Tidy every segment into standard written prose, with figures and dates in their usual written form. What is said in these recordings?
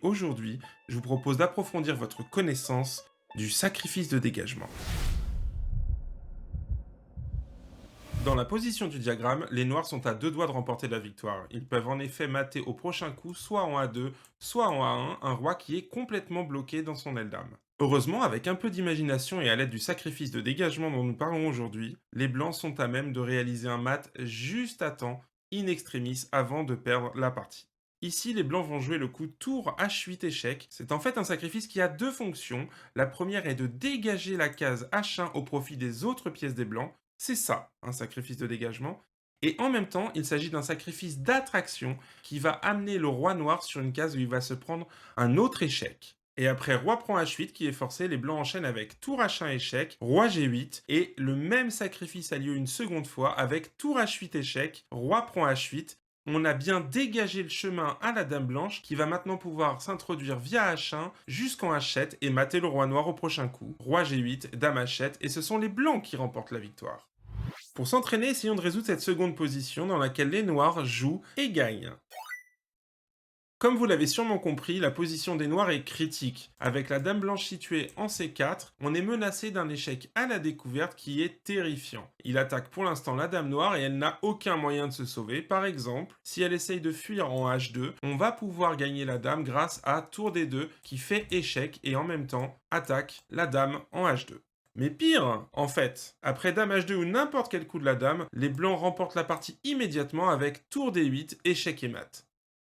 Aujourd'hui, je vous propose d'approfondir votre connaissance du sacrifice de dégagement. Dans la position du diagramme, les noirs sont à deux doigts de remporter la victoire. Ils peuvent en effet mater au prochain coup, soit en A2, soit en A1, un roi qui est complètement bloqué dans son aile dame. Heureusement, avec un peu d'imagination et à l'aide du sacrifice de dégagement dont nous parlons aujourd'hui, les blancs sont à même de réaliser un mat juste à temps, in extremis, avant de perdre la partie. Ici, les blancs vont jouer le coup tour H8 échec. C'est en fait un sacrifice qui a deux fonctions. La première est de dégager la case H1 au profit des autres pièces des blancs. C'est ça, un sacrifice de dégagement. Et en même temps, il s'agit d'un sacrifice d'attraction qui va amener le roi noir sur une case où il va se prendre un autre échec. Et après roi prend H8 qui est forcé, les blancs enchaînent avec tour H1 échec, roi G8, et le même sacrifice a lieu une seconde fois avec tour H8 échec, roi prend H8. On a bien dégagé le chemin à la dame blanche qui va maintenant pouvoir s'introduire via H1 jusqu'en H7 et mater le roi noir au prochain coup. Roi G8, dame H7, et ce sont les blancs qui remportent la victoire. Pour s'entraîner, essayons de résoudre cette seconde position dans laquelle les noirs jouent et gagnent. Comme vous l'avez sûrement compris, la position des noirs est critique. Avec la dame blanche située en C4, on est menacé d'un échec à la découverte qui est terrifiant. Il attaque pour l'instant la dame noire et elle n'a aucun moyen de se sauver. Par exemple, si elle essaye de fuir en H2, on va pouvoir gagner la dame grâce à tour D2 qui fait échec et en même temps attaque la dame en H2. Mais pire, en fait, après dame H2 ou n'importe quel coup de la dame, les blancs remportent la partie immédiatement avec tour D8, échec et mat.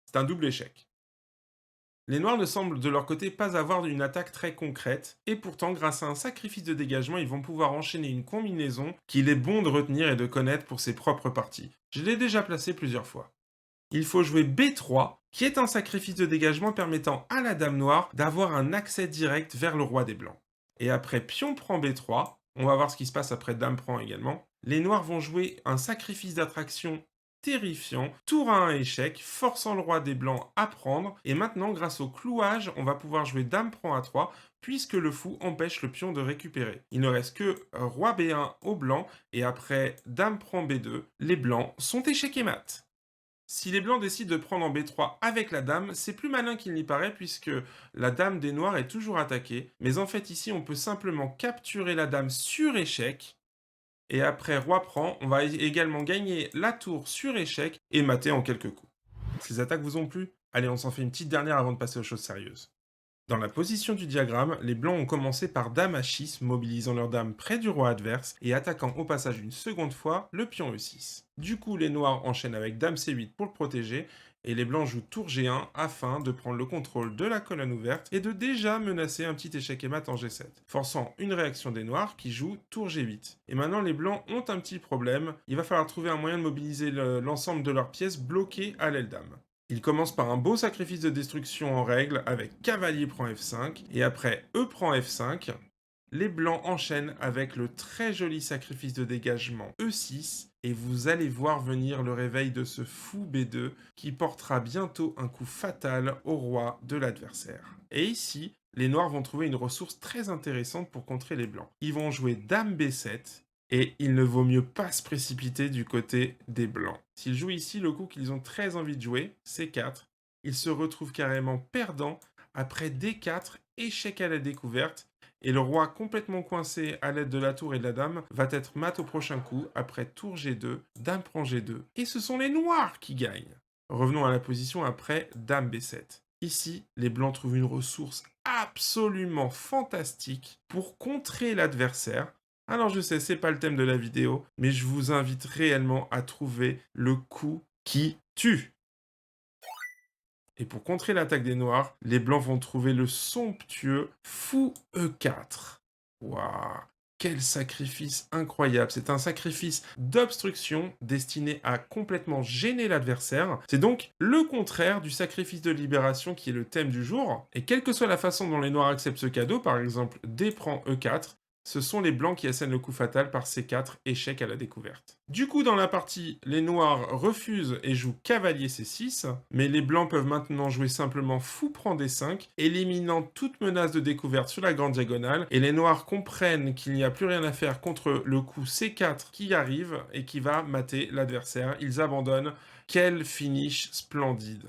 C'est un double échec. Les noirs ne semblent de leur côté pas avoir une attaque très concrète, et pourtant grâce à un sacrifice de dégagement, ils vont pouvoir enchaîner une combinaison qu'il est bon de retenir et de connaître pour ses propres parties. Je l'ai déjà placé plusieurs fois. Il faut jouer B3, qui est un sacrifice de dégagement permettant à la dame noire d'avoir un accès direct vers le roi des blancs. Et après pion prend B3, on va voir ce qui se passe après dame prend également, les noirs vont jouer un sacrifice d'attraction terrifiant, tour à un échec, forçant le roi des blancs à prendre, et maintenant grâce au clouage, on va pouvoir jouer dame prend A3, puisque le fou empêche le pion de récupérer. Il ne reste que roi B1 au blanc, et après dame prend B2, les blancs sont échecs et mat. Si les blancs décident de prendre en B3 avec la dame, c'est plus malin qu'il n'y paraît puisque la dame des noirs est toujours attaquée. Mais en fait ici on peut simplement capturer la dame sur échec. Et après roi prend, on va également gagner la tour sur échec et mater en quelques coups. Ces attaques vous ont plu? Allez, on s'en fait une petite dernière avant de passer aux choses sérieuses. Dans la position du diagramme, les blancs ont commencé par dame H6, mobilisant leur dame près du roi adverse et attaquant au passage une seconde fois le pion E6. Du coup, les noirs enchaînent avec dame C8 pour le protéger, et les blancs jouent tour G1 afin de prendre le contrôle de la colonne ouverte et de déjà menacer un petit échec et mat en G7, forçant une réaction des noirs qui jouent tour G8. Et maintenant, les blancs ont un petit problème, il va falloir trouver un moyen de mobiliser l'ensemble de leurs pièces bloquées à l'aile dame. Il commence par un beau sacrifice de destruction en règle avec cavalier prend F5 et après E prend F5. Les blancs enchaînent avec le très joli sacrifice de dégagement E6 et vous allez voir venir le réveil de ce fou B2 qui portera bientôt un coup fatal au roi de l'adversaire. Et ici, les noirs vont trouver une ressource très intéressante pour contrer les blancs. Ils vont jouer dame B7 et il ne vaut mieux pas se précipiter du côté des blancs. S'ils jouent ici le coup qu'ils ont très envie de jouer, C4, ils se retrouvent carrément perdants après D4, échec à la découverte, et le roi complètement coincé à l'aide de la tour et de la dame va être mat au prochain coup après tour G2, dame prend G2, et ce sont les noirs qui gagnent. Revenons à la position après dame B7. Ici, les blancs trouvent une ressource absolument fantastique pour contrer l'adversaire. Alors je sais, c'est pas le thème de la vidéo, mais je vous invite réellement à trouver le coup qui tue. Et pour contrer l'attaque des noirs, les blancs vont trouver le somptueux fou E4. Waouh! Quel sacrifice incroyable. C'est un sacrifice d'obstruction destiné à complètement gêner l'adversaire. C'est donc le contraire du sacrifice de libération qui est le thème du jour. Et quelle que soit la façon dont les noirs acceptent ce cadeau, par exemple D prend E4, ce sont les blancs qui assènent le coup fatal par C4, échec à la découverte. Du coup, dans la partie, les noirs refusent et jouent cavalier C6, mais les blancs peuvent maintenant jouer simplement fou prend D5, éliminant toute menace de découverte sur la grande diagonale, et les noirs comprennent qu'il n'y a plus rien à faire contre le coup C4 qui arrive et qui va mater l'adversaire. Ils abandonnent. Quel finish splendide.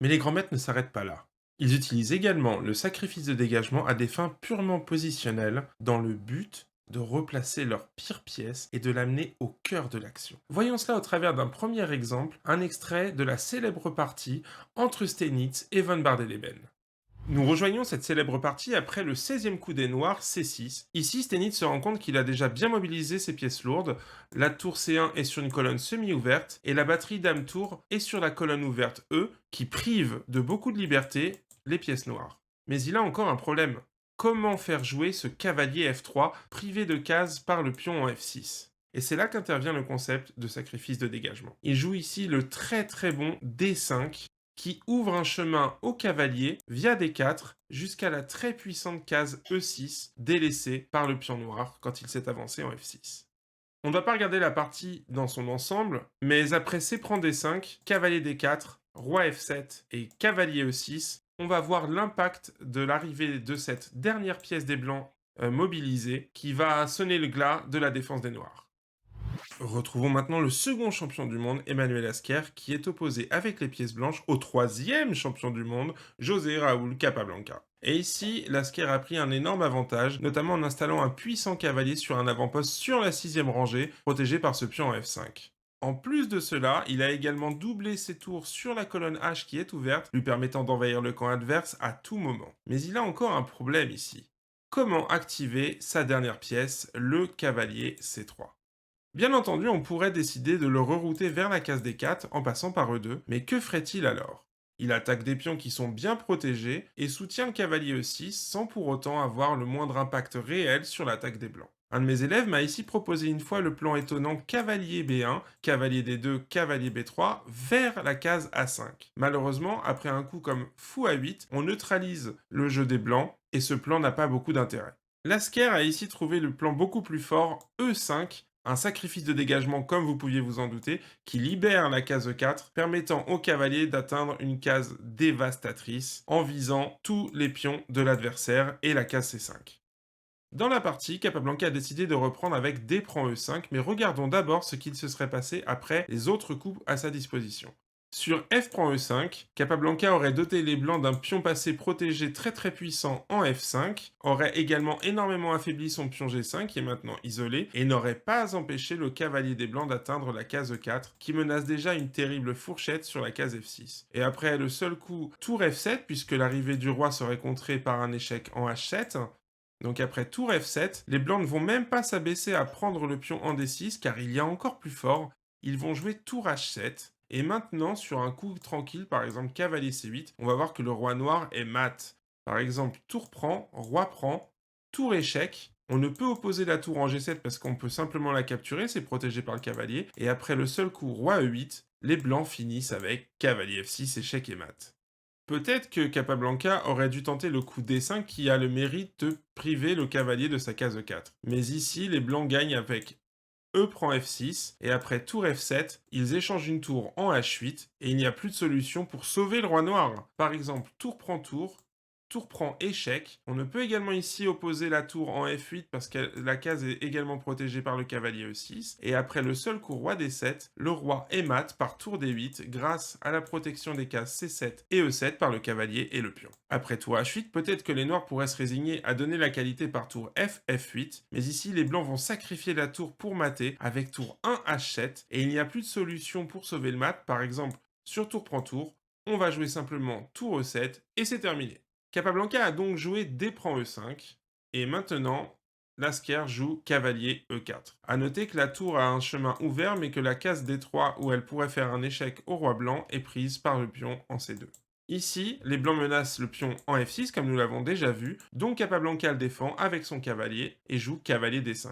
Mais les grands maîtres ne s'arrêtent pas là. Ils utilisent également le sacrifice de dégagement à des fins purement positionnelles, dans le but de replacer leur pire pièce et de l'amener au cœur de l'action. Voyons cela au travers d'un premier exemple, un extrait de la célèbre partie entre Steinitz et von Bardelleben. Nous rejoignons cette célèbre partie après le 16e coup des Noirs, C6. Ici, Stenitz se rend compte qu'il a déjà bien mobilisé ses pièces lourdes. La tour C1 est sur une colonne semi-ouverte et la batterie Dame-Tour est sur la colonne ouverte E qui prive de beaucoup de liberté les pièces noires. Mais il a encore un problème. Comment faire jouer ce cavalier F3 privé de cases par le pion en F6? Et c'est là qu'intervient le concept de sacrifice de dégagement. Il joue ici le très très bon D5 qui ouvre un chemin au cavalier via D4 jusqu'à la très puissante case E6 délaissée par le pion noir quand il s'est avancé en F6. On ne va pas regarder la partie dans son ensemble, mais après C prend D5, cavalier D4, roi F7 et cavalier E6, on va voir l'impact de l'arrivée de cette dernière pièce des blancs mobilisée qui va sonner le glas de la défense des noirs. Retrouvons maintenant le second champion du monde, Emmanuel Asker, qui est opposé avec les pièces blanches au troisième champion du monde, José Raúl Capablanca. Et ici, Lasker a pris un énorme avantage, notamment en installant un puissant cavalier sur un avant-poste sur la 6e rangée, protégé par ce pion en F5. En plus de cela, il a également doublé ses tours sur la colonne H qui est ouverte, lui permettant d'envahir le camp adverse à tout moment. Mais il a encore un problème ici. Comment activer sa dernière pièce, le cavalier C3? Bien entendu, on pourrait décider de le rerouter vers la case D4 en passant par E2, mais que ferait-il alors? Il attaque des pions qui sont bien protégés et soutient le cavalier E6 sans pour autant avoir le moindre impact réel sur l'attaque des blancs. Un de mes élèves m'a ici proposé une fois le plan étonnant cavalier B1, cavalier D2, cavalier B3 vers la case A5. Malheureusement, après un coup comme fou A8, on neutralise le jeu des blancs et ce plan n'a pas beaucoup d'intérêt. Lasker a ici trouvé le plan beaucoup plus fort E5, un sacrifice de dégagement comme vous pouviez vous en douter, qui libère la case 4, permettant au cavalier d'atteindre une case dévastatrice en visant tous les pions de l'adversaire et la case C5. Dans la partie, Capablanca a décidé de reprendre avec D prend E5, mais regardons d'abord ce qu'il se serait passé après les autres coups à sa disposition. Sur F prend E5, Capablanca aurait doté les blancs d'un pion passé protégé très très puissant en F5, aurait également énormément affaibli son pion G5 qui est maintenant isolé, et n'aurait pas empêché le cavalier des blancs d'atteindre la case 4 qui menace déjà une terrible fourchette sur la case F6. Et après le seul coup tour F7, puisque l'arrivée du roi serait contrée par un échec en H7, donc après tour F7, les blancs ne vont même pas s'abaisser à prendre le pion en D6 car il y a encore plus fort, ils vont jouer tour H7. Et maintenant, sur un coup tranquille, par exemple cavalier C8, on va voir que le roi noir est mat. Par exemple, tour prend, roi prend, tour échec. On ne peut opposer la tour en G7 parce qu'on peut simplement la capturer, c'est protégé par le cavalier. Et après le seul coup roi E8, les blancs finissent avec cavalier F6, échec et mat. Peut-être que Capablanca aurait dû tenter le coup D5 qui a le mérite de priver le cavalier de sa case 4. Mais ici, les blancs gagnent avec E prend F6, et après tour F7, ils échangent une tour en H8, et il n'y a plus de solution pour sauver le roi noir. Par exemple, tour prend échec. On ne peut également ici opposer la tour en F8 parce que la case est également protégée par le cavalier E6. Et après le seul coup roi D7, le roi est mat par tour D8 grâce à la protection des cases C7 et E7 par le cavalier et le pion. Après tour H8, peut-être que les noirs pourraient se résigner à donner la qualité par tour F8, mais ici les blancs vont sacrifier la tour pour mater avec tour 1 H7 et il n'y a plus de solution pour sauver le mat. Par exemple, sur tour prend tour, on va jouer simplement tour E7 et c'est terminé. Capablanca a donc joué D prend E5, et maintenant, Lasker joue cavalier E4. A noter que la tour a un chemin ouvert, mais que la case D3 où elle pourrait faire un échec au roi blanc est prise par le pion en C2. Ici, les blancs menacent le pion en F6, comme nous l'avons déjà vu, donc Capablanca le défend avec son cavalier et joue cavalier D5.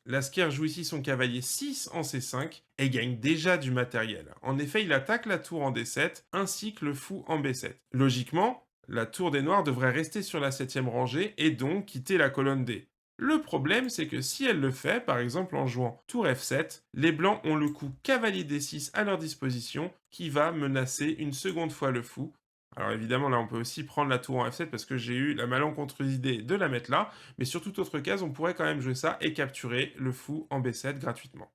Lasker joue ici son cavalier 6 en C5 et gagne déjà du matériel. En effet, il attaque la tour en D7 ainsi que le fou en B7. Logiquement, la tour des noirs devrait rester sur la 7e rangée et donc quitter la colonne D. Le problème, c'est que si elle le fait, par exemple en jouant tour F7, les blancs ont le coup cavalier D6 à leur disposition qui va menacer une seconde fois le fou. Alors évidemment, là, on peut aussi prendre la tour en F7 parce que j'ai eu la malencontreuse idée de la mettre là, mais sur toute autre case, on pourrait quand même jouer ça et capturer le fou en B7 gratuitement.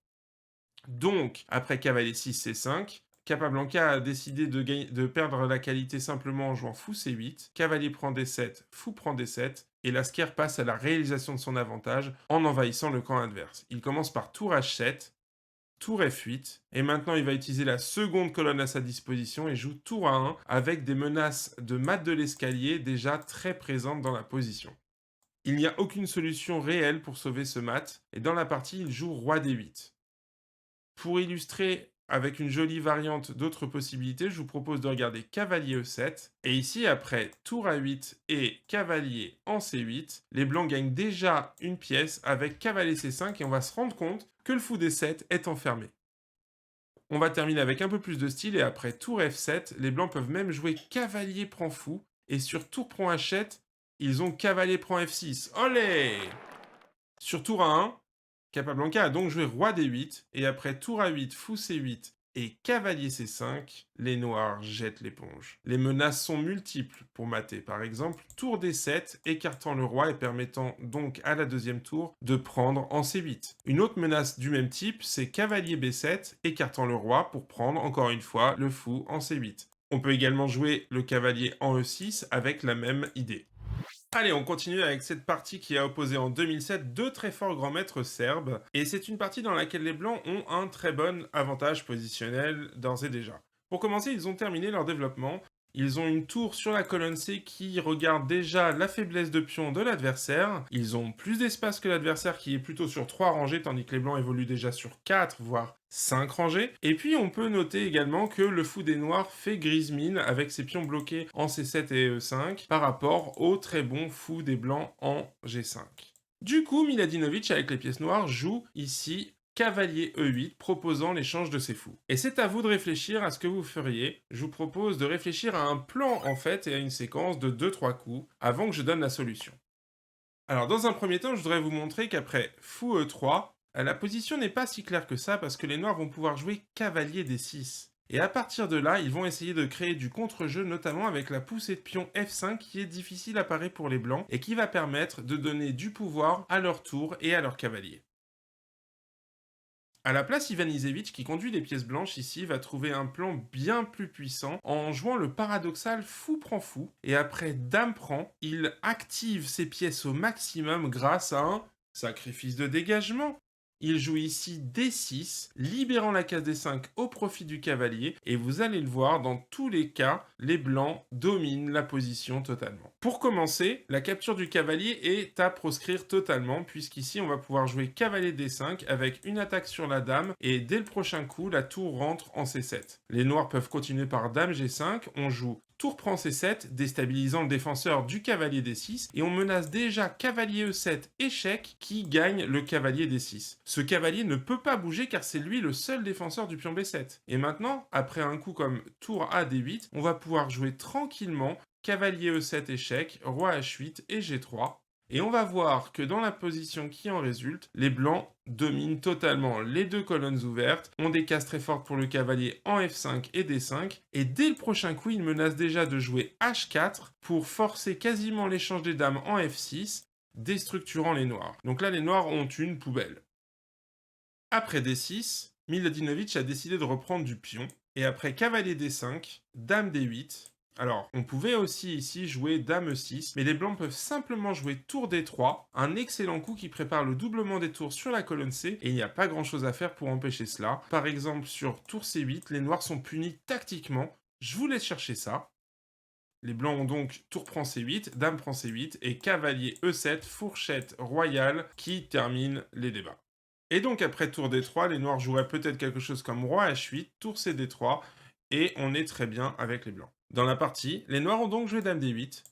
Donc, après cavalier 6 C5, Capablanca a décidé de perdre la qualité simplement en jouant fou C8, cavalier prend D7, fou prend D7, et Lasker passe à la réalisation de son avantage en envahissant le camp adverse. Il commence par tour H7, tour F8, et maintenant il va utiliser la seconde colonne à sa disposition et joue tour A1 avec des menaces de mat de l'escalier déjà très présentes dans la position. Il n'y a aucune solution réelle pour sauver ce mat, et dans la partie il joue roi D8. Pour illustrer avec une jolie variante d'autres possibilités, je vous propose de regarder cavalier E7. Et ici, après tour A8 et cavalier en C8, les blancs gagnent déjà une pièce avec cavalier C5 et on va se rendre compte que le fou D7 est enfermé. On va terminer avec un peu plus de style et après tour F7, les blancs peuvent même jouer cavalier prend fou et sur tour prend H7, ils ont cavalier prend F6. Olé! Sur tour A1, Capablanca a donc joué roi D8, et après tour A8, fou C8 et cavalier C5, les noirs jettent l'éponge. Les menaces sont multiples pour mater, par exemple tour D7, écartant le roi et permettant donc à la deuxième tour de prendre en C8. Une autre menace du même type, c'est cavalier B7, écartant le roi pour prendre encore une fois le fou en C8. On peut également jouer le cavalier en E6 avec la même idée. Allez, on continue avec cette partie qui a opposé en 2007 deux très forts grands maîtres serbes, et c'est une partie dans laquelle les blancs ont un très bon avantage positionnel d'ores et déjà. Pour commencer, ils ont terminé leur développement, ils ont une tour sur la colonne C qui regarde déjà la faiblesse de pion de l'adversaire, ils ont plus d'espace que l'adversaire qui est plutôt sur 3 rangées, tandis que les blancs évoluent déjà sur 4, voire 5 rangées. Et puis on peut noter également que le fou des noirs fait grise mine avec ses pions bloqués en C7 et E5 par rapport au très bon fou des blancs en G5. Du coup, Miladinovic avec les pièces noires joue ici cavalier E8 proposant l'échange de ses fous. Et c'est à vous de réfléchir à ce que vous feriez. Je vous propose de réfléchir à un plan en fait et à une séquence de 2-3 coups avant que je donne la solution. Alors dans un premier temps, je voudrais vous montrer qu'après fou E3, la position n'est pas si claire que ça parce que les noirs vont pouvoir jouer cavalier D6. Et à partir de là, ils vont essayer de créer du contre-jeu, notamment avec la poussée de pion F5 qui est difficile à parer pour les blancs et qui va permettre de donner du pouvoir à leur tour et à leur cavalier. À la place, Ivan Izevich, qui conduit les pièces blanches ici, va trouver un plan bien plus puissant en jouant le paradoxal fou prend fou. Et après dame prend, il active ses pièces au maximum grâce à un sacrifice de dégagement. Il joue ici D6, libérant la case D5 au profit du cavalier, et vous allez le voir, dans tous les cas, les blancs dominent la position totalement. Pour commencer, la capture du cavalier est à proscrire totalement, puisqu'ici on va pouvoir jouer cavalier D5 avec une attaque sur la dame, et dès le prochain coup, la tour rentre en C7. Les noirs peuvent continuer par dame G5, on joue tour prend C7, déstabilisant le défenseur du cavalier D6, et on menace déjà cavalier E7 échec qui gagne le cavalier D6. Ce cavalier ne peut pas bouger car c'est lui le seul défenseur du pion B7. Et maintenant, après un coup comme tour A D8, on va pouvoir jouer tranquillement cavalier E7 échec, roi H8 et G3. Et on va voir que dans la position qui en résulte, les blancs dominent totalement les deux colonnes ouvertes, ont des cases très fortes pour le cavalier en F5 et D5, et dès le prochain coup, ils menacent déjà de jouer H4 pour forcer quasiment l'échange des dames en F6, déstructurant les noirs. Donc là, les noirs ont une poubelle. Après D6, Miladinovic a décidé de reprendre du pion, et après cavalier D5, dame D8, alors, on pouvait aussi ici jouer dame E6, mais les blancs peuvent simplement jouer tour D3, un excellent coup qui prépare le doublement des tours sur la colonne C, et il n'y a pas grand chose à faire pour empêcher cela. Par exemple, sur tour C8, les noirs sont punis tactiquement. Je vous laisse chercher ça. Les blancs ont donc tour prend C8, dame prend C8, et cavalier E7, fourchette royale, qui termine les débats. Et donc après tour D3, les noirs joueraient peut-être quelque chose comme roi H8, tour CD3, et on est très bien avec les blancs. Dans la partie, les noirs ont donc joué dame D8,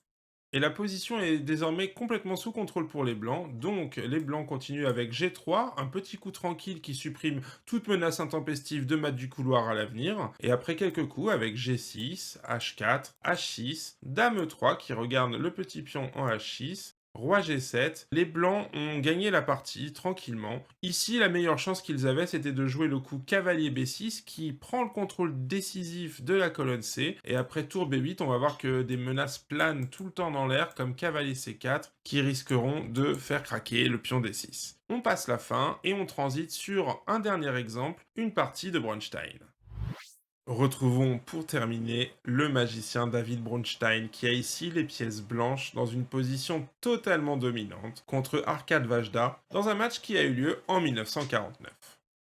et la position est désormais complètement sous contrôle pour les blancs, donc les blancs continuent avec G3, un petit coup tranquille qui supprime toute menace intempestive de mat du couloir à l'avenir, et après quelques coups avec G6, H4, H6, dame E3 qui regarde le petit pion en H6, roi G7, les blancs ont gagné la partie tranquillement. Ici, la meilleure chance qu'ils avaient, c'était de jouer le coup cavalier B6 qui prend le contrôle décisif de la colonne C. Et après tour B8, on va voir que des menaces planent tout le temps dans l'air comme cavalier C4 qui risqueront de faire craquer le pion D6. On passe la fin et on transite sur un dernier exemple, une partie de Bronstein. Retrouvons pour terminer le magicien David Bronstein qui a ici les pièces blanches dans une position totalement dominante contre Arkad Vajda dans un match qui a eu lieu en 1949.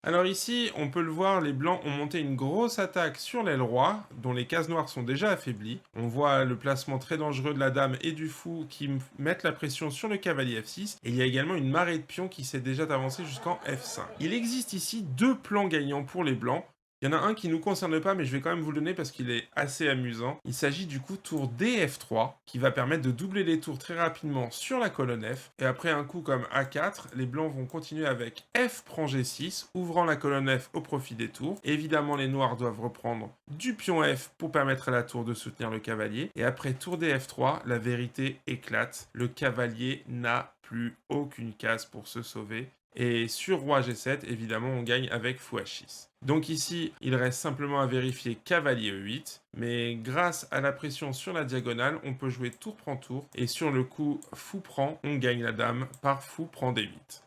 Alors ici, on peut le voir, les blancs ont monté une grosse attaque sur l'aile roi, dont les cases noires sont déjà affaiblies. On voit le placement très dangereux de la dame et du fou qui mettent la pression sur le cavalier F6, et il y a également une marée de pions qui s'est déjà avancée jusqu'en F5. Il existe ici deux plans gagnants pour les blancs. Il y en a un qui ne nous concerne pas, mais je vais quand même vous le donner parce qu'il est assez amusant. Il s'agit du coup tour DF3, qui va permettre de doubler les tours très rapidement sur la colonne F. Et après un coup comme A4, les blancs vont continuer avec F prend G6, ouvrant la colonne F au profit des tours. Et évidemment, les noirs doivent reprendre du pion F pour permettre à la tour de soutenir le cavalier. Et après tour DF3, la vérité éclate. Le cavalier n'a plus aucune case pour se sauver. Et sur roi G7, évidemment, on gagne avec fou H6. Donc ici, il reste simplement à vérifier cavalier E8, mais grâce à la pression sur la diagonale, on peut jouer tour prend tour, et sur le coup fou prend, on gagne la dame par fou prend D8.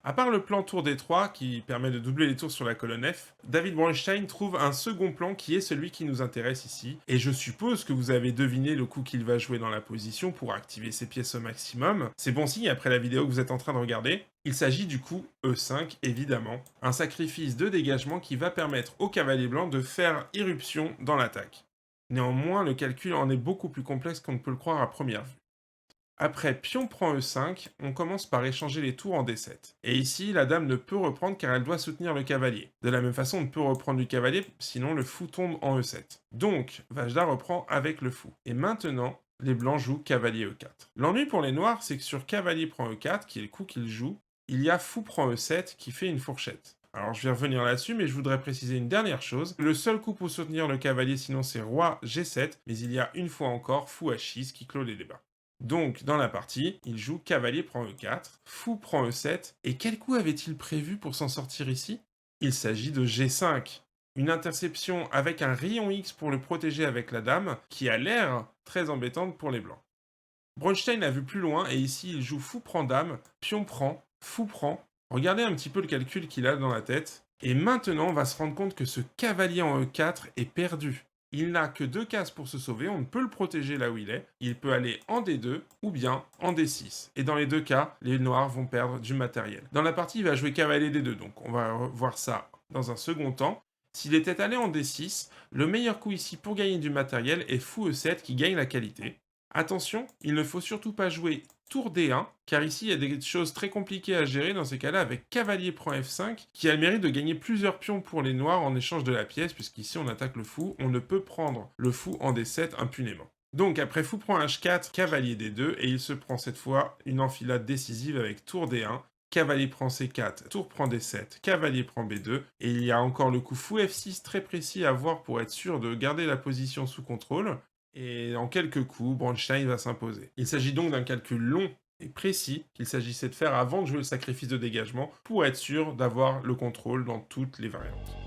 À part le plan tour D3 qui permet de doubler les tours sur la colonne F, David Bronstein trouve un second plan qui est celui qui nous intéresse ici, et je suppose que vous avez deviné le coup qu'il va jouer dans la position pour activer ses pièces au maximum. C'est bon signe après la vidéo que vous êtes en train de regarder. Il s'agit du coup E5 évidemment, un sacrifice de dégagement qui va permettre au cavalier blanc de faire irruption dans l'attaque. Néanmoins, le calcul en est beaucoup plus complexe qu'on ne peut le croire à première vue. Après pion prend E5, on commence par échanger les tours en D7. Et ici, la dame ne peut reprendre car elle doit soutenir le cavalier. De la même façon, on ne peut reprendre du cavalier, sinon le fou tombe en E7. Donc, Vajda reprend avec le fou. Et maintenant, les blancs jouent cavalier E4. L'ennui pour les noirs, c'est que sur cavalier prend E4, qui est le coup qu'ils jouent, il y a fou prend E7 qui fait une fourchette. Alors je vais revenir là-dessus, mais je voudrais préciser une dernière chose. Le seul coup pour soutenir le cavalier, sinon c'est roi G7, mais il y a une fois encore fou H6 qui clôt les débats. Donc, dans la partie, il joue cavalier prend E4, fou prend E7, et quel coup avait-il prévu pour s'en sortir ici? Il s'agit de G5, une interception avec un rayon X pour le protéger avec la dame, qui a l'air très embêtante pour les blancs. Bronstein a vu plus loin, et ici il joue fou prend dame, pion prend, fou prend. Regardez un petit peu le calcul qu'il a dans la tête, et maintenant on va se rendre compte que ce cavalier en E4 est perdu. Il n'a que deux cases pour se sauver, on ne peut le protéger là où il est. Il peut aller en D2 ou bien en D6. Et dans les deux cas, les noirs vont perdre du matériel. Dans la partie, il va jouer cavalier D2, donc on va voir ça dans un second temps. S'il était allé en D6, le meilleur coup ici pour gagner du matériel est fou E7 qui gagne la qualité. Attention, il ne faut surtout pas jouer tour D1, car ici il y a des choses très compliquées à gérer dans ces cas-là avec cavalier prend F5, qui a le mérite de gagner plusieurs pions pour les noirs en échange de la pièce, puisqu'ici on attaque le fou, on ne peut prendre le fou en D7 impunément. Donc après fou prend H4, cavalier D2, et il se prend cette fois une enfilade décisive avec tour D1, cavalier prend C4, tour prend D7, cavalier prend B2, et il y a encore le coup fou F6 très précis à voir pour être sûr de garder la position sous contrôle. Et en quelques coups, Bronstein va s'imposer. Il s'agit donc d'un calcul long et précis qu'il s'agissait de faire avant de jouer le sacrifice de dégagement pour être sûr d'avoir le contrôle dans toutes les variantes.